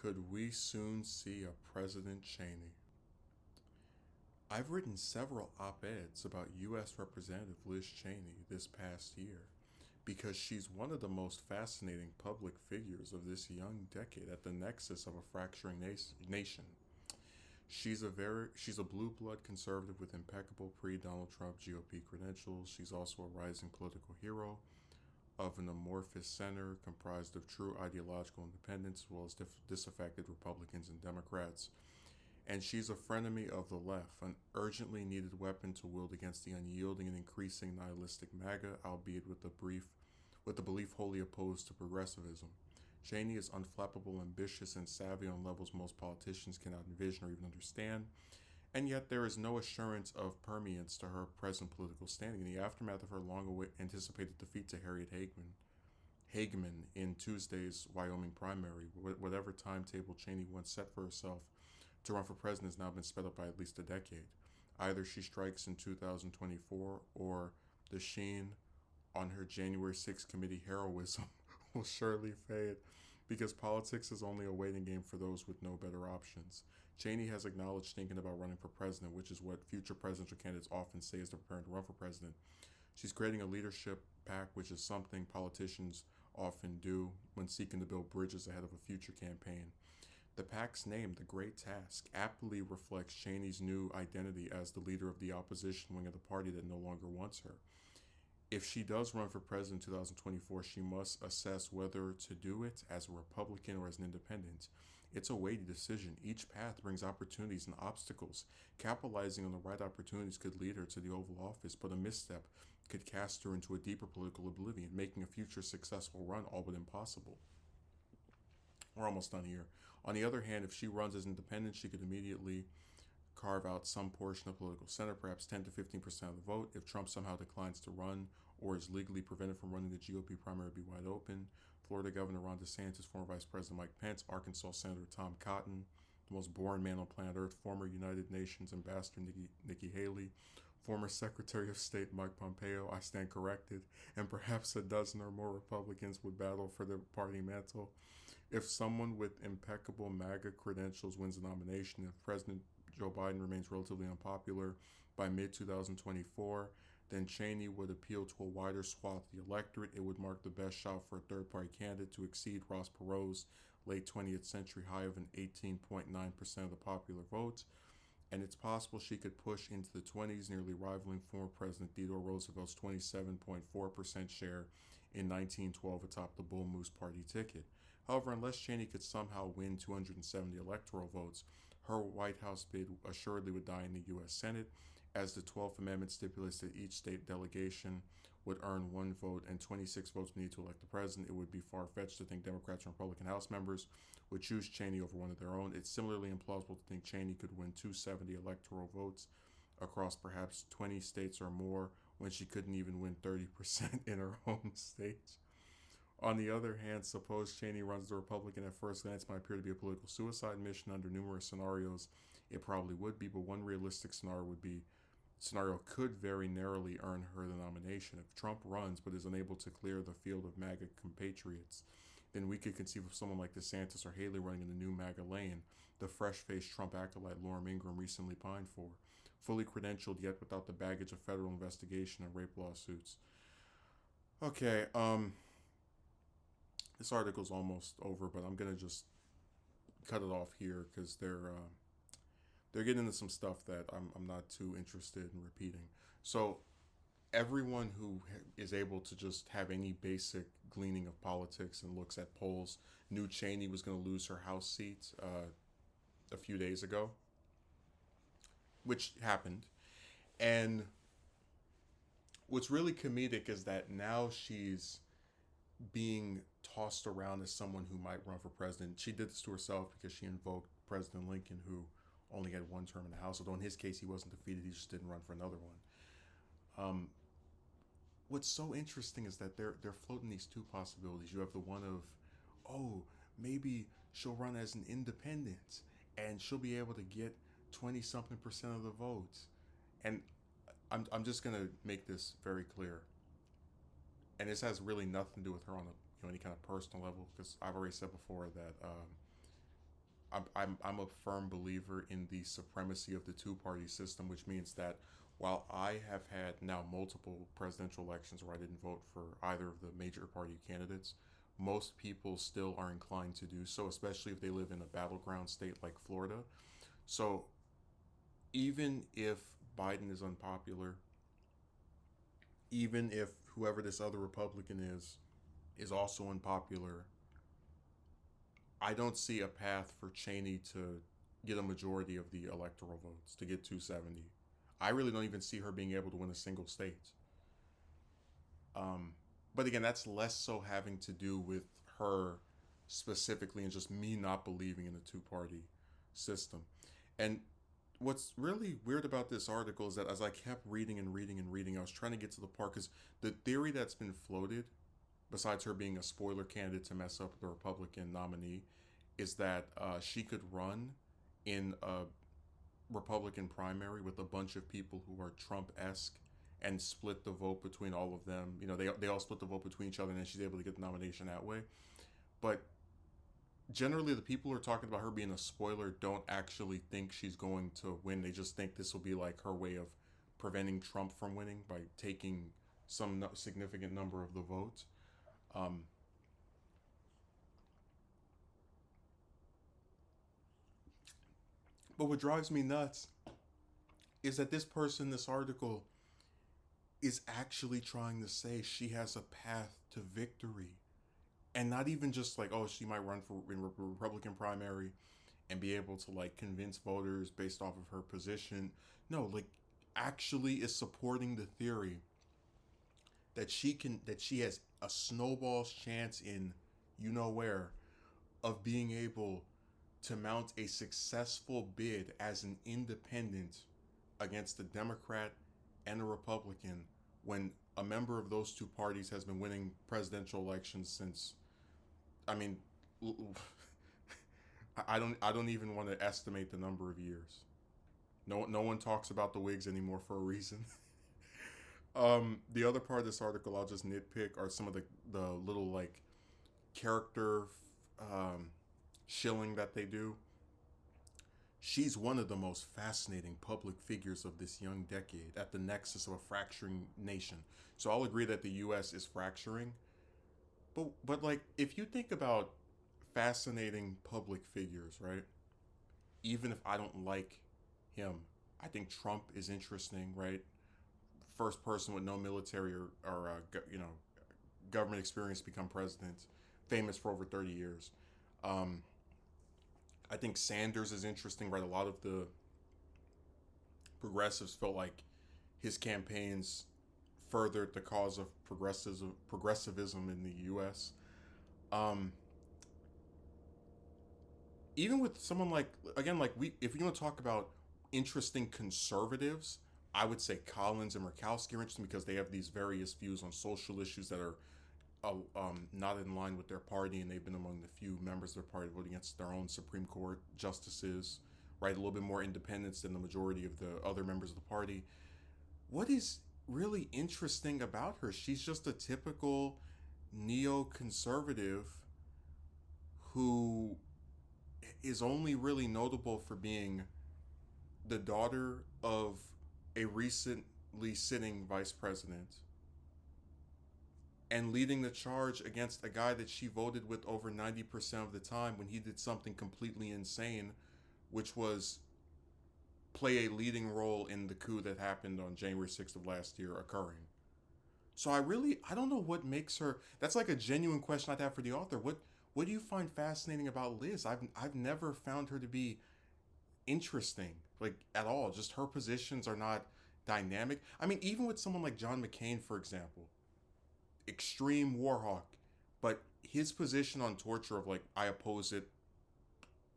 Could we soon see a President Cheney? I've written several op-eds about U.S. Representative Liz Cheney this past year because she's one of the most fascinating public figures of this young decade at the nexus of a fracturing nation. She's a blue blood conservative with impeccable pre-Donald Trump GOP credentials. She's also a rising political hero of an amorphous center comprised of true ideological independents as well as disaffected Republicans and Democrats. And she's a frenemy of the left, an urgently needed weapon to wield against the unyielding and increasing nihilistic MAGA, albeit with the belief wholly opposed to progressivism. Cheney is unflappable, ambitious, and savvy on levels most politicians cannot envision or even understand, and yet there is no assurance of permanence to her present political standing. In the aftermath of her long anticipated defeat to Harriet Hageman in Tuesday's Wyoming primary, whatever timetable Cheney once set for herself to run for president has now been sped up by at least a decade. Either she strikes in 2024 or the sheen on her January 6th committee heroism will surely fade because politics is only a waiting game for those with no better options. Cheney has acknowledged thinking about running for president, which is what future presidential candidates often say as they're preparing to run for president. She's creating a leadership pack, which is something politicians often do when seeking to build bridges ahead of a future campaign. The PAC's name, The Great Task, aptly reflects Cheney's new identity as the leader of the opposition wing of the party that no longer wants her. If she does run for president in 2024, she must assess whether to do it as a Republican or as an independent. It's a weighty decision. Each path brings opportunities and obstacles. Capitalizing on the right opportunities could lead her to the Oval Office, but a misstep could cast her into a deeper political oblivion, making a future successful run all but impossible. We're almost done here. On the other hand, if she runs as independent, she could immediately carve out some portion of the political center, perhaps 10 to 15% of the vote. If Trump somehow declines to run or is legally prevented from running, the GOP primary would be wide open. Florida Governor Ron DeSantis, former Vice President Mike Pence, Arkansas Senator Tom Cotton, the most boring man on planet Earth, former United Nations Ambassador Nikki Haley, former Secretary of State Mike Pompeo, I stand corrected, and perhaps a dozen or more Republicans would battle for the party mantle. If someone with impeccable MAGA credentials wins the nomination, if President Joe Biden remains relatively unpopular by mid-2024, then Cheney would appeal to a wider swath of the electorate. It would mark the best shot for a third-party candidate to exceed Ross Perot's late 20th century high of an 18.9% of the popular vote. And it's possible she could push into the 20s, nearly rivaling former President Theodore Roosevelt's 27.4% share in 1912 atop the Bull Moose Party ticket. However, unless Cheney could somehow win 270 electoral votes, her White House bid assuredly would die in the U.S. Senate, as the 12th Amendment stipulates that each state delegation would earn one vote and 26 votes needed to elect the president. It would be far-fetched to think Democrats and Republican House members would choose Cheney over one of their own. It's similarly implausible to think Cheney could win 270 electoral votes across perhaps 20 states or more when she couldn't even win 30% in her home state. On the other hand, suppose Cheney runs the Republican at first glance might appear to be a political suicide mission. Under numerous scenarios, it probably would be, but one realistic scenario could very narrowly earn her the nomination. If Trump runs but is unable to clear the field of MAGA compatriots, then we could conceive of someone like DeSantis or Haley running in the new MAGA lane, the fresh-faced Trump acolyte Lauren Ingraham recently pined for, fully credentialed yet without the baggage of federal investigation and rape lawsuits. Okay, this article's almost over, but I'm gonna just cut it off here because they're getting into some stuff that I'm not too interested in repeating. So everyone who is able to just have any basic gleaning of politics and looks at polls knew Cheney was going to lose her House seat a few days ago, which happened. And what's really comedic is that now she's being tossed around as someone who might run for president. She did this to herself because she invoked President Lincoln, who only had one term in the House, although in his case he wasn't defeated, he just didn't run for another one. What's so interesting is that they're floating these two possibilities. You have the one of, oh, maybe she'll run as an independent and she'll be able to get 20-something% of the votes. And I'm just gonna make this very clear. And this has really nothing to do with her on any kind of personal level, because I've already said before that I'm a firm believer in the supremacy of the two-party system, which means that while I have had now multiple presidential elections where I didn't vote for either of the major party candidates, most people still are inclined to do so, especially if they live in a battleground state like Florida. So even if Biden is unpopular, even if whoever this other Republican is also unpopular, I don't see a path for Cheney to get a majority of the electoral votes to get 270. I really don't even see her being able to win a single state. Um, but again, that's less so having to do with her specifically and just me not believing in the two party system. And what's really weird about this article is that as I kept reading and reading and reading, I was trying to get to the part because the theory that's been floated, besides her being a spoiler candidate to mess up the Republican nominee, is that she could run in a Republican primary with a bunch of people who are Trump esque and split the vote between all of them. You know, they all split the vote between each other, and then she's able to get the nomination that way. But generally, the people who are talking about her being a spoiler don't actually think she's going to win. They just think this will be like her way of preventing Trump from winning by taking some significant number of the votes. Um, but what drives me nuts is that this person, this article, is actually trying to say she has a path to victory. And not even just like, oh, she might run for in Republican primary and be able to like convince voters based off of her position. No, like actually is supporting the theory that she has a snowball's chance in you know where of being able to mount a successful bid as an independent against a Democrat and a Republican when a member of those two parties has been winning presidential elections since, I mean, I don't even want to estimate the number of years. No one talks about the Whigs anymore for a reason. The other part of this article I'll just nitpick are some of the little like character shilling that they do. She's one of the most fascinating public figures of this young decade at the nexus of a fracturing nation. So I'll agree that the US is fracturing. But like if you think about fascinating public figures, right? Even if I don't like him, I think Trump is interesting, right? First person with no military or government experience to become president, famous for over 30 years. Um, I think Sanders is interesting, right? A lot of the progressives felt like his campaigns furthered the cause of progressivism in the U.S. Um, Even with someone like again, like if you want to talk about interesting conservatives, I would say Collins and Murkowski are interesting because they have these various views on social issues that are not in line with their party, and they've been among the few members of their party voting against their own Supreme Court justices, right? A little bit more independence than the majority of the other members of the party. What is really interesting about her? She's just a typical neoconservative who is only really notable for being the daughter of a recently sitting vice president and leading the charge against a guy that she voted with over 90% of the time when he did something completely insane, which was play a leading role in the coup that happened on January 6th of last year occurring. So I don't know what makes her. That's like a genuine question I'd have for the author. What do you find fascinating about Liz? I've never found her to be interesting, like at all. Just her positions are not dynamic. I mean, even with someone like John McCain, for example, extreme war hawk, but his position on torture of like I oppose it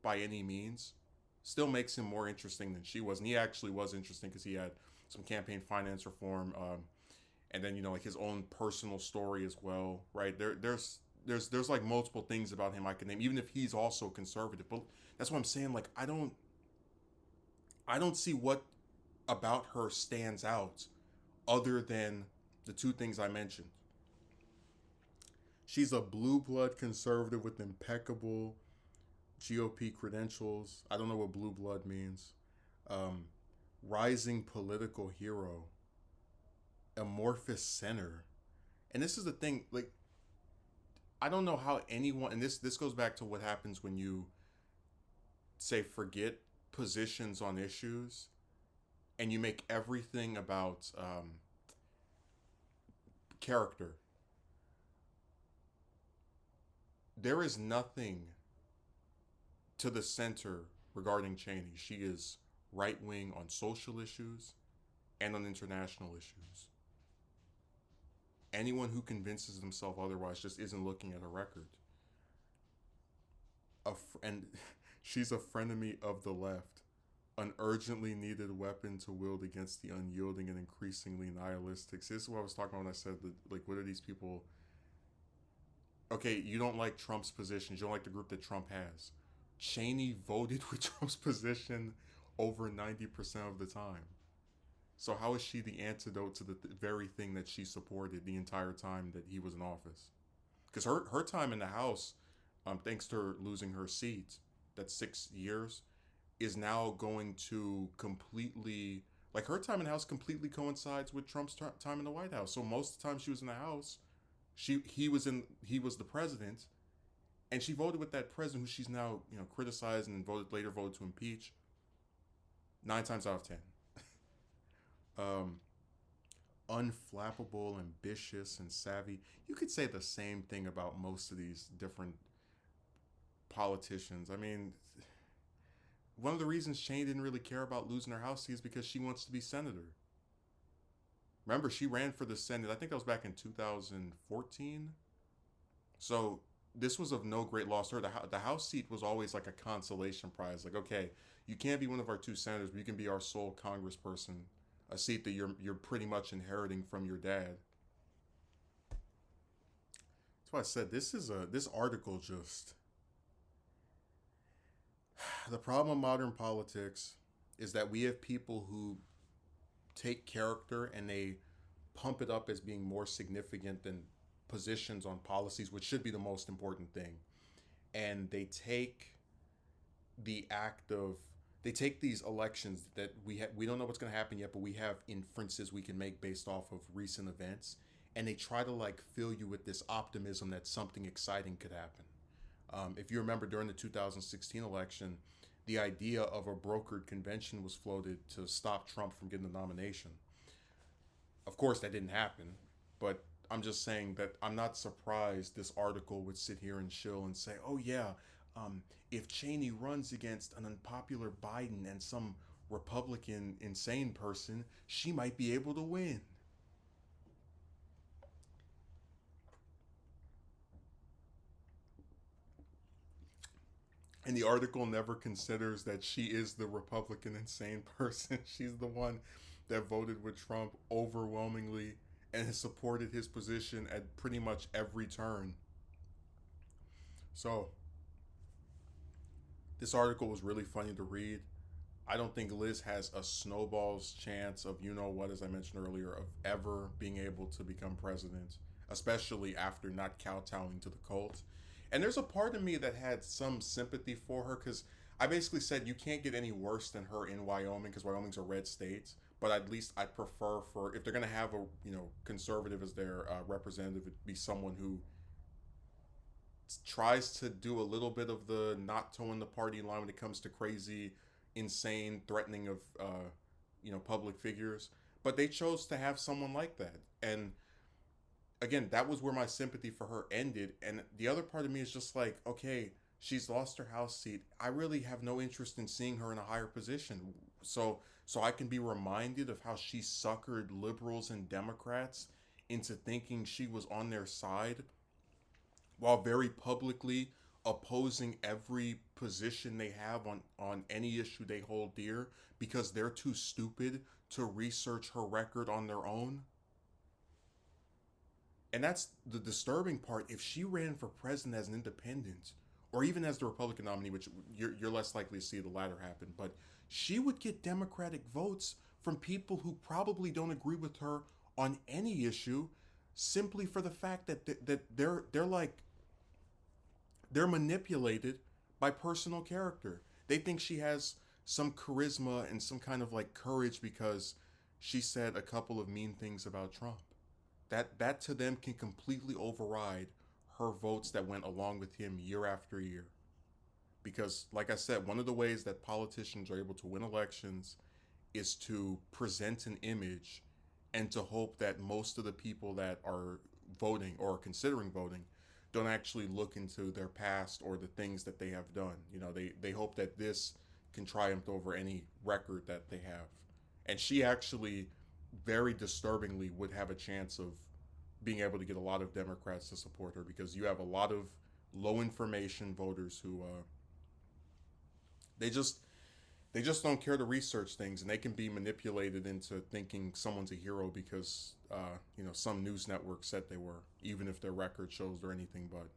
by any means still makes him more interesting than she was. And he actually was interesting because he had some campaign finance reform, and then like his own personal story as well, right? There's like multiple things about him I can name, even if he's also conservative. But that's what I'm saying. Like I don't see what about her stands out other than the two things I mentioned. She's a blue blood conservative with impeccable GOP credentials. I don't know what blue blood means. Um, Rising political hero, amorphous center. And this is the thing, like, I don't know how anyone, and this goes back to what happens when you say forget positions on issues and you make everything about character. There is nothing to the center regarding Cheney. She is right wing on social issues and on international issues. Anyone who convinces themselves otherwise just isn't looking at a record. And she's a frenemy of the left, an urgently needed weapon to wield against the unyielding and increasingly nihilistic. See, this is what I was talking about when I said that, like, what are these people? Okay, you don't like Trump's positions. You don't like the group that Trump has. Cheney voted with Trump's position over 90% of the time. So how is she the antidote to the very thing that she supported the entire time that he was in office? Because her time in the House, thanks to her losing her seat, that's 6 years, is now going to completely, like, her time in the House completely coincides with Trump's time in the White House. So most of the time she was in the House, he was the president, and she voted with that president who she's now criticized and later voted to impeach. 9 times out of 10. Unflappable, ambitious, and savvy. You could say the same thing about most of these different politicians. I mean, one of the reasons Cheney didn't really care about losing her House seat is because she wants to be senator. Remember, she ran for the Senate. I think that was back in 2014. So this was of no great loss to her. The House seat was always like a consolation prize. Like, okay, you can't be one of our two senators, but you can be our sole congressperson, a seat that you're pretty much inheriting from your dad. That's why I said this article just the problem of modern politics is that we have people who take character and they pump it up as being more significant than positions on policies, which should be the most important thing. And they take these elections that we don't know what's going to happen yet, but we have inferences we can make based off of recent events, and they try to like fill you with this optimism that something exciting could happen. If you remember, during the 2016 election, the idea of a brokered convention was floated to stop Trump from getting the nomination. Of course, that didn't happen, but I'm just saying that I'm not surprised this article would sit here and chill and say, oh yeah, if Cheney runs against an unpopular Biden and some Republican insane person, she might be able to win. And the article never considers that she is the Republican insane person. She's the one that voted with Trump overwhelmingly and has supported his position at pretty much every turn. So, this article was really funny to read. I don't think Liz has a snowball's chance of, what, as I mentioned earlier, of ever being able to become president, especially after not kowtowing to the cult. And there's a part of me that had some sympathy for her because I basically said you can't get any worse than her in Wyoming because Wyoming's a red state. But at least I'd prefer for, if they're going to have a conservative as their representative, it'd be someone who tries to do a little bit of the not towing the party line when it comes to crazy, insane, threatening of public figures. But they chose to have someone like that, and again, that was where my sympathy for her ended. And the other part of me is just like, okay, she's lost her House seat. I really have no interest in seeing her in a higher position. So I can be reminded of how she suckered liberals and Democrats into thinking she was on their side while very publicly opposing every position they have on any issue they hold dear because they're too stupid to research her record on their own. And that's the disturbing part. If she ran for president as an independent, or even as the Republican nominee, which you're less likely to see the latter happen, but she would get Democratic votes from people who probably don't agree with her on any issue, simply for the fact that they're manipulated by personal character. They think she has some charisma and some kind of like courage because she said a couple of mean things about Trump. That to them can completely override her votes that went along with him year after year. Because like I said, one of the ways that politicians are able to win elections is to present an image and to hope that most of the people that are voting or considering voting don't actually look into their past or the things that they have done. They hope that this can triumph over any record that they have. And she actually, very disturbingly, would have a chance of being able to get a lot of Democrats to support her because you have a lot of low information voters who they just they just don't care to research things, and they can be manipulated into thinking someone's a hero because some news network said they were, even if their record shows they're anything but.